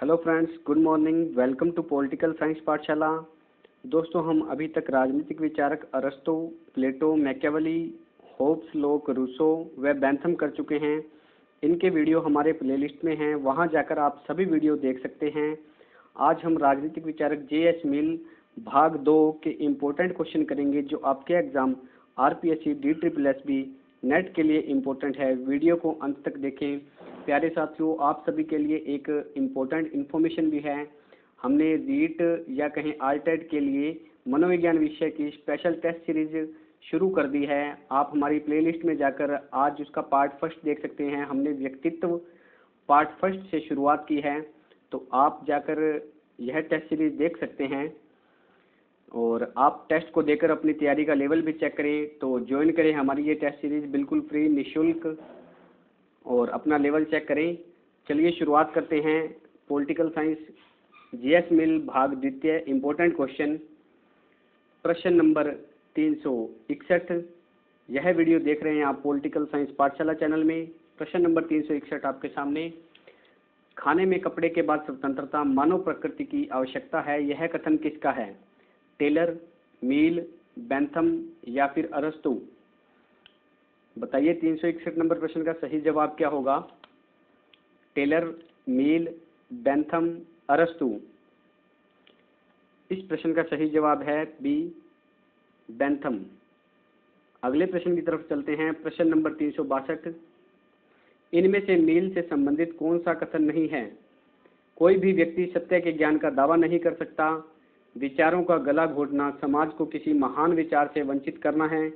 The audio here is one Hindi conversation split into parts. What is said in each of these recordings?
Hello friends, good morning. Welcome to political science पाठशाला। दोस्तों, हम अभी तक राजनीतिक विचारक अरस्तु, Plato, Machiavelli, Hobbes, Locke, Rousseau व बेंथम कर चुके हैं। इनके वीडियो हमारे प्लेलिस्ट में हैं, वहां जाकर आप सभी वीडियो देख सकते हैं। आज हम राजनीतिक विचारक जे.एच. मिल भाग 2 के इम्पोर्टेंट क्वेश्चन करेंगे, जो आपके एग्जाम आरपीएससी, DSSB नेट के लिए इम्पोर्टेंट है। वीडियो को अंत तक देखें। प्यारे साथियों, आप सभी के लिए एक इम्पोर्टेंट इन्फॉर्मेशन भी है। हमने रीट या कहें आरटेट के लिए मनोविज्ञान विषय की स्पेशल टेस्ट सीरीज शुरू कर दी है। आप हमारी प्लेलिस्ट में जाकर आज उसका पार्ट फर्स्ट देख सकते हैं। हमने व्यक्तित्व पार्ट फर्स्ट से शुरुआत की है, तो आप जाकर यह टेस्ट सीरीज देख सकते हैं और आप टेस्ट को देकर अपनी तैयारी का लेवल भी चेक करें। तो ज्वाइन करें हमारी ये टेस्ट सीरीज, बिल्कुल फ्री, निःशुल्क, और अपना लेवल चेक करें। चलिए शुरुआत करते हैं। Political science JH. मिल भाग द्वितीय, इम्पोर्टेंट क्वेश्चन, प्रश्न नंबर 361। यह वीडियो देख रहे हैं आप पॉलिटिकल साइंस पाठशाला चैनल में। प्रश्न नंबर 361 आपके सामने। खाने में कपड़े के बाद स्वतंत्रता मानव प्रकृति की आवश्यकता है, यह कथन किसका है? टेलर, मील, बेंथम या फिर अरस्तु? बताइए 361 नंबर प्रश्न का सही जवाब क्या होगा? टेलर, मील, बेंथम, अरस्तु। इस प्रश्न का सही जवाब है बी, बेंथम। अगले प्रश्न की तरफ चलते हैं। प्रश्न नंबर 362। इनमें से मील से संबंधित कौन सा कथन नहीं है? कोई भी व्यक्ति सत्य के ज्ञान का दावा नहीं कर सकता। विचारों का गला घोटना समाज को किसी महान विचार से वंचित करना है।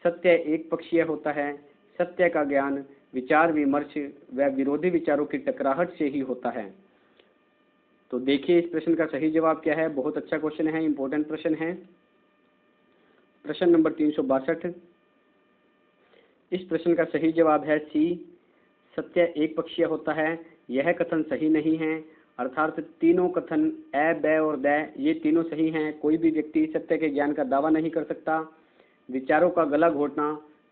सत्य एक पक्षीय होता है। सत्य का ज्ञान विचार विमर्श व विरोधी विचारों की टकराहट से ही होता है। तो देखिए इस प्रश्न का सही जवाब क्या है। बहुत अच्छा क्वेश्चन है, इंपॉर्टेंट प्रश्न है। प्रश्न नंबर 362। इस प्रश्न का सही जवाब है सी, सत्य एक पक्षीय होता है। यह कथन सही नहीं है, अर्थात तीनों कथन ए, ब और द ये तीनों सही हैं। कोई भी व्यक्ति सत्य के ज्ञान का दावा नहीं कर सकता। विचारों का गला घोटना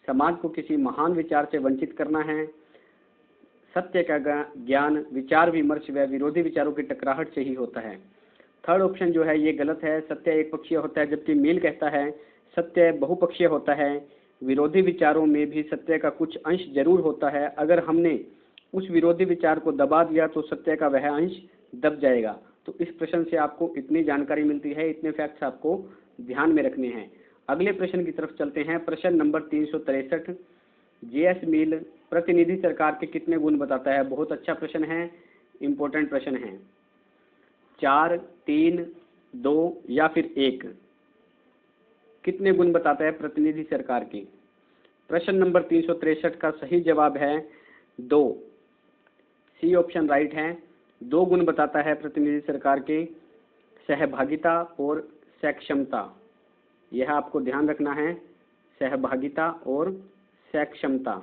समाज को किसी महान विचार से वंचित करना है। सत्य का ज्ञान विचार विमर्श व विरोधी विचारों की टकराहट से ही होता है। थर्ड ऑप्शन जो है ये गलत है। सत्य एक पक्षीय होता है, जबकि मील कहता है सत्य बहुपक्षीय होता है। विरोधी विचारों में भी सत्य का कुछ अंश जरूर होता है। अगर हमने उस विरोधी विचार को दबा दिया तो सत्य का वह अंश दब जाएगा। तो इस प्रश्न से आपको इतनी जानकारी मिलती है, इतने फैक्ट्स आपको ध्यान में रखने हैं। अगले प्रश्न की तरफ चलते हैं। प्रश्न नंबर 363। जे.एच. मिल प्रतिनिधि सरकार के कितने गुण बताता है? बहुत अच्छा प्रश्न है, इंपॉर्टेंट प्रश्न है। 4, 3, 2 या फिर 1? कितने गुण बताता है प्रतिनिधि सरकार के? प्रश्न नंबर 363 का सही जवाब है 2। सी ऑप्शन राइट है। 2 गुण बताता है प्रतिनिधि सरकार के, सहभागिता और सक्षमता। यह आपको ध्यान रखना है, सहभागिता और सक्षमता।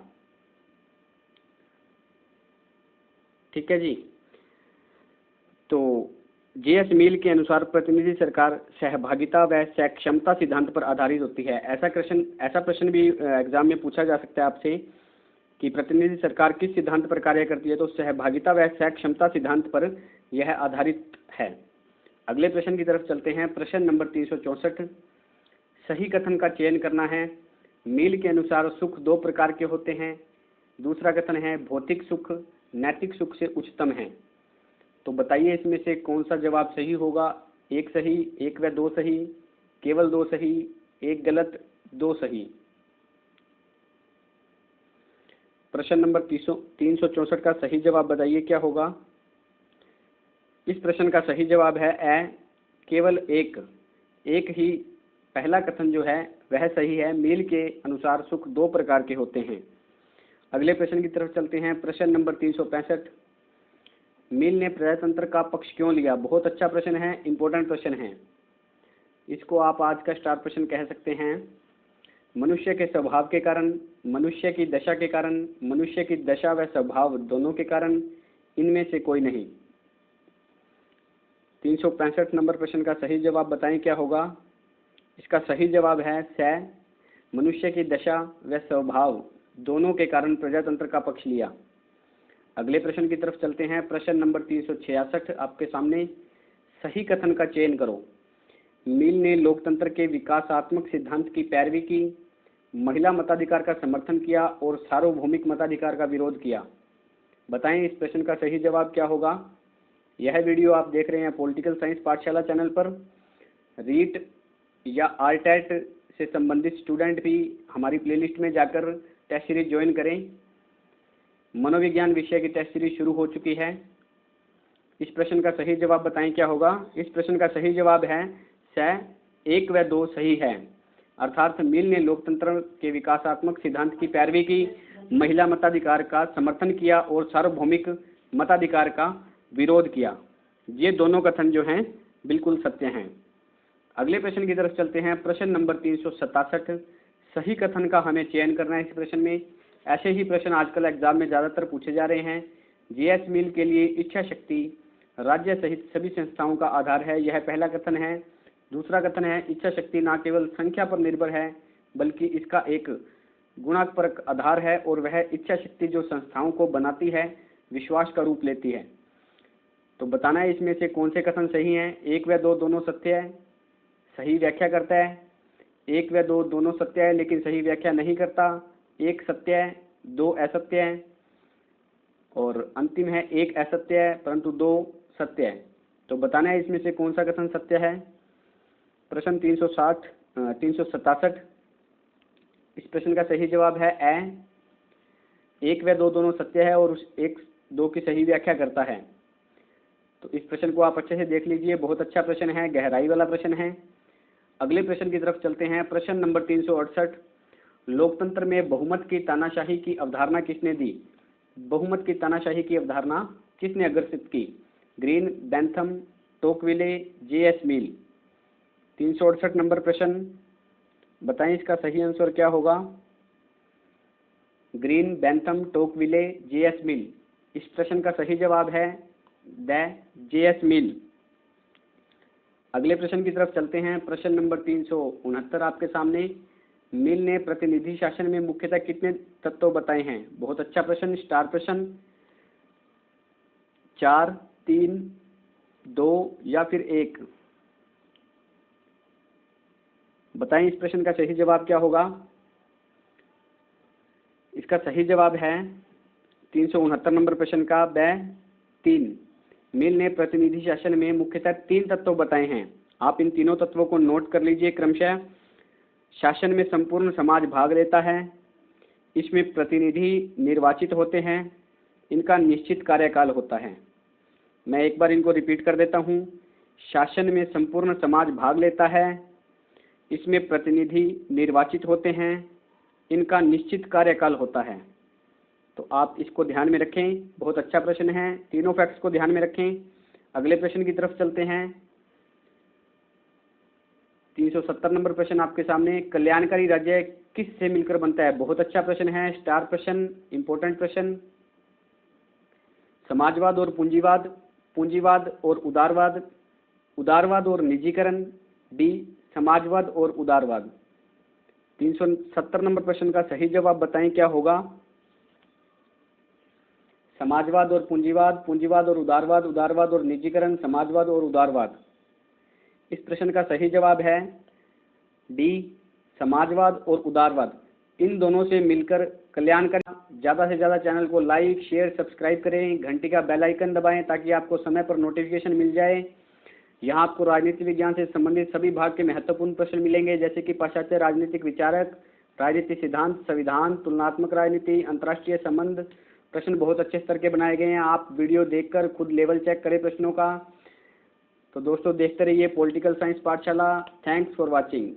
ठीक है जी। तो जे.एच. मिल के अनुसार प्रतिनिधि सरकार सहभागिता व सक्षमता सिद्धांत पर आधारित होती है। ऐसा प्रश्न भी एग्जाम में पूछा जा सकता है आपसे कि प्रतिनिधि सरकार किस सिद्धांत पर कार्य करती है? तो सहभागिता व सक्षमता सिद्धांत पर यह आधारित है। अगले प्रश्न की तरफ चलते हैं। प्रश्न नंबर 364। सही कथन का चयन करना है। मिल के अनुसार सुख 2 प्रकार के होते हैं। दूसरा कथन है भौतिक सुख नैतिक सुख से उच्चतम है। तो बताइए इसमें से कौन सा जवाब सही होगा? 1 सही, 1 व 2 सही, केवल 2 सही, 1 गलत, 2 सही? प्रश्न नंबर 364 का सही जवाब बताइए क्या होगा? इस प्रश्न का सही जवाब है ए, केवल 1 ही। पहला कथन जो है वह सही है। मिल के अनुसार सुख 2 प्रकार के होते हैं। अगले प्रश्न की तरफ चलते हैं। प्रश्न नंबर 365। मिल ने प्रजातंत्र का पक्ष क्यों लिया? बहुत अच्छा प्रश्न है, इंपॉर्टेंट प्रश्न है। इसको आप आज का स्टार प्रश्न कह सकते हैं। मनुष्य के स्वभाव के कारण, मनुष्य की दशा के कारण, मनुष्य की दशा व स्वभाव दोनों के कारण, इनमें से कोई नहीं। 365 नंबर प्रश्न का सही जवाब बताएं क्या होगा? इसका सही जवाब है स, मनुष्य की दशा व स्वभाव दोनों के कारण प्रजातंत्र का पक्ष लिया। अगले प्रश्न की तरफ चलते हैं। प्रश्न नंबर 366 आपके सामने। सही कथन का चयन करो। मिल ने लोकतंत्र के विकासात्मक सिद्धांत की पैरवी की, महिला मताधिकार का समर्थन किया और सार्वभौमिक मताधिकार का विरोध किया। बताएं इस प्रश्न का सही जवाब क्या होगा। यह वीडियो आप देख रहे हैं पॉलिटिकल साइंस पाठशाला चैनल पर। रीट या आरटेट से संबंधित स्टूडेंट भी हमारी प्लेलिस्ट में जाकर टेस्ट सीरीज ज्वाइन करें। मनोविज्ञान विषय की टेस्ट सीरीज शुरू हो चुकी है। इस प्रश्न का सही जवाब बताएं क्या होगा। इस प्रश्न का सही जवाब है स 1 व 2 सही है। अर्थात मिल ने लोकतंत्र के विकासात्मक सिद्धांत की पैरवी की, महिला मताधिकार का समर्थन किया और सार्वभौमिक मताधिकार का विरोध किया। ये दोनों कथन जो हैं बिल्कुल सत्य हैं। अगले प्रश्न की तरफ चलते हैं। प्रश्न नंबर 367। सही कथन का हमें चयन करना है इस प्रश्न में। ऐसे ही प्रश्न आजकल एग्जाम में ज़्यादातर पूछे जा रहे हैं। जेएस मिल के लिए इच्छा शक्ति राज्य सहित सभी संस्थाओं का आधार है, यह पहला कथन है। दूसरा कथन है इच्छा शक्ति न केवल संख्या पर निर्भर है बल्कि इसका एक गुणात्मक आधार है और वह इच्छा शक्ति जो संस्थाओं को बनाती है विश्वास का रूप लेती है। तो बताना है इसमें से कौन से कथन सही हैं। 1 व 2 दोनों सत्य है, सही व्याख्या करता है। 1 व 2 दोनों सत्य है लेकिन सही व्याख्या नहीं करता। 1 सत्य है, 2 असत्य है और अंतिम है 1 असत्य है परंतु 2 सत्य है। तो बताना है इसमें से कौन सा कथन सत्य है। प्रश्न 367। इस प्रश्न का सही जवाब है ए। 1 व 2 दोनों सत्य है और उस 1 2 की सही व्याख्या करता है। तो इस प्रश्न को आप अच्छे से देख लीजिए, बहुत अच्छा प्रश्न है, गहराई वाला प्रश्न है। अगले प्रश्न की तरफ चलते हैं। प्रश्न नंबर 368। लोकतंत्र में बहुमत की तानाशाही की अवधारणा किसने दी। बहुमत की तानाशाही की अवधारणा किसने अग्रसित की। ग्रीन, बेंथम, टोकविले, जेएस मिल। 368 नंबर प्रश्न। बताएं इसका सही आंसर क्या होगा। ग्रीन, बेंथम, टोकविले, जेएस मिल। इस प्रश्न का सही जवाब है द जेएस मिल। अगले प्रश्न की तरफ चलते हैं। प्रश्न नंबर 369 आपके सामने। मिल ने प्रतिनिधि शासन में मुख्यतः कितने तत्व बताए हैं। बहुत अच्छा प्रश्न, स्टार प्रश्न। 4, 3, 2 या फिर 1। बताएं इस प्रश्न का सही जवाब क्या होगा। इसका सही जवाब है 369 नंबर प्रश्न का ब 3। मिल ने प्रतिनिधि शासन में मुख्यतः 3 तत्व बताए हैं। आप इन तीनों तत्वों को नोट कर लीजिए क्रमशः। शासन में संपूर्ण समाज भाग लेता है, इसमें प्रतिनिधि निर्वाचित होते हैं, इनका निश्चित कार्यकाल होता है। मैं एक बार इनको रिपीट कर देता हूँ। शासन में संपूर्ण समाज भाग लेता है, इसमें प्रतिनिधि निर्वाचित होते हैं, इनका निश्चित कार्यकाल होता है। तो आप इसको ध्यान में रखें, बहुत अच्छा प्रश्न है। तीनों फैक्ट्स को ध्यान में रखें। अगले प्रश्न की तरफ चलते हैं। 370 नंबर प्रश्न आपके सामने। कल्याणकारी राज्य किस से मिलकर बनता है। बहुत अच्छा प्रश्न है, स्टार प्रश्न, इंपॉर्टेंट प्रश्न। समाजवाद और पूंजीवाद, पूंजीवाद और उदारवाद, उदारवाद और निजीकरण, डी समाजवाद और उदारवाद। 370 नंबर प्रश्न का सही जवाब बताएं क्या होगा। समाजवाद और पूंजीवाद, पूंजीवाद और उदारवाद, उदारवाद और निजीकरण, समाजवाद और उदारवाद। इस प्रश्न का सही जवाब है डी समाजवाद और उदारवाद। इन दोनों से मिलकर कल्याणकारी। ज़्यादा से ज़्यादा चैनल को लाइक, शेयर, सब्सक्राइब करें, घंटी का बेल आइकन दबाएं ताकि आपको समय पर नोटिफिकेशन मिल जाए। यहाँ आपको राजनीति विज्ञान से संबंधित सभी भाग के महत्वपूर्ण प्रश्न मिलेंगे, जैसे कि पाश्चात्य राजनीतिक विचारक, राजनीति सिद्धांत, संविधान, तुलनात्मक राजनीति, अंतर्राष्ट्रीय संबंध। प्रश्न बहुत अच्छे स्तर के बनाए गए हैं। आप वीडियो देखकर खुद लेवल चेक करें प्रश्नों का। तो दोस्तों देखते रहिए पॉलिटिकल साइंस पाठशाला। Thanks for watching.